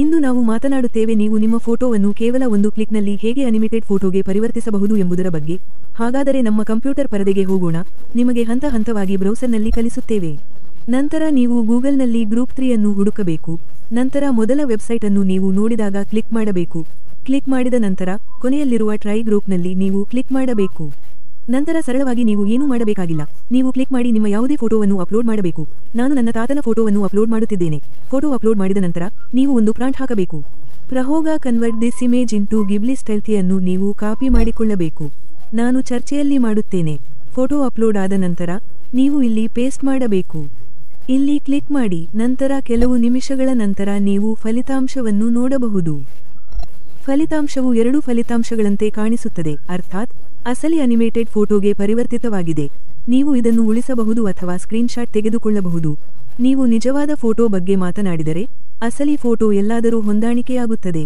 ಇಂದು ನಾವು ಮಾತನಾಡುತ್ತೇವೆ ನೀವು ನಿಮ್ಮ ಫೋಟೋವನ್ನು ಕೇವಲ ಒಂದು ಕ್ಲಿಕ್ನಲ್ಲಿ ಹೇಗೆ ಅನಿಮೇಟೆಡ್ ಫೋಟೋಗೆ ಪರಿವರ್ತಿಸಬಹುದು ಎಂಬುದರ ಬಗ್ಗೆ. ಹಾಗಾದರೆ ನಮ್ಮ ಕಂಪ್ಯೂಟರ್ ಪರದೆಗೆ ಹೋಗೋಣ. ನಿಮಗೆ ಹಂತ ಹಂತವಾಗಿ ಬ್ರೌಸರ್ನಲ್ಲಿ ಕಲಿಸುತ್ತೇವೆ. ನಂತರ ನೀವು ಗೂಗಲ್ನಲ್ಲಿ ಗ್ರೂಪ್ 3 ಅನ್ನು ಹುಡುಕಬೇಕು. ನಂತರ ಮೊದಲ ವೆಬ್ಸೈಟ್ ಅನ್ನು ನೀವು ನೋಡಿದಾಗ ಕ್ಲಿಕ್ ಮಾಡಬೇಕು. ಕ್ಲಿಕ್ ಮಾಡಿದ ನಂತರ ಕೊನೆಯಲ್ಲಿರುವ ಟ್ರೈ ಗ್ರೂಪ್ನಲ್ಲಿ ನೀವು ಕ್ಲಿಕ್ ಮಾಡಬೇಕು. ನಂತರ ಸರಳವಾಗಿ ನೀವು ಏನೂ ಮಾಡಬೇಕಾಗಿಲ್ಲ. ನೀವು ಕ್ಲಿಕ್ ಮಾಡಿ ನಿಮ್ಮ ಯಾವುದೇ ಫೋಟೋವನ್ನು ಅಪ್ಲೋಡ್ ಮಾಡಬೇಕು. ನಾನು ನನ್ನ ತಾತನ ಫೋಟೋವನ್ನು ಅಪ್ಲೋಡ್ ಮಾಡುತ್ತಿದ್ದೇನೆ. ಫೋಟೋ ಅಪ್ಲೋಡ್ ಮಾಡಿದ ನಂತರ ನೀವು ಒಂದು ಪ್ರಾಂಪ್ಟ್ ಹಾಕಬೇಕು. ಪ್ರಹೋಗ ಕನ್ವರ್ಟ್ ದಿಸ್ ಇಮೇಜ್ ಇಂಟು ಗಿಬ್ಲಿ ಸ್ಟೈಲ್ತಿಯನ್ನು ನೀವು ಕಾಪಿ ಮಾಡಿಕೊಳ್ಳಬೇಕು. ನಾನು ಚರ್ಚೆಯಲ್ಲಿ ಮಾಡುತ್ತೇನೆ. ಫೋಟೋ ಅಪ್ಲೋಡ್ ಆದ ನಂತರ ನೀವು ಇಲ್ಲಿ ಪೇಸ್ಟ್ ಮಾಡಬೇಕು. ಇಲ್ಲಿ ಕ್ಲಿಕ್ ಮಾಡಿ. ನಂತರ ಕೆಲವು ನಿಮಿಷಗಳ ನಂತರ ನೀವು ಫಲಿತಾಂಶವನ್ನು ನೋಡಬಹುದು. ಫಲಿತಾಂಶವು 2 ಫಲಿತಾಂಶಗಳಂತೆ ಕಾಣಿಸುತ್ತದೆ, ಅರ್ಥಾತ್ ಅಸಲಿ ಅನಿಮೇಟೆಡ್ ಫೋಟೋಗೆ ಪರಿವರ್ತಿತವಾಗಿದೆ. ನೀವು ಇದನ್ನು ಉಳಿಸಬಹುದು ಅಥವಾ ಸ್ಕ್ರೀನ್ಶಾಟ್ ತೆಗೆದುಕೊಳ್ಳಬಹುದು. ನೀವು ನಿಜವಾದ ಫೋಟೋ ಬಗ್ಗೆ ಮಾತನಾಡಿದರೆ, ಅಸಲಿ ಫೋಟೋ ಎಲ್ಲಾದರೂ ಹೊಂದಾಣಿಕೆಯಾಗುತ್ತದೆ.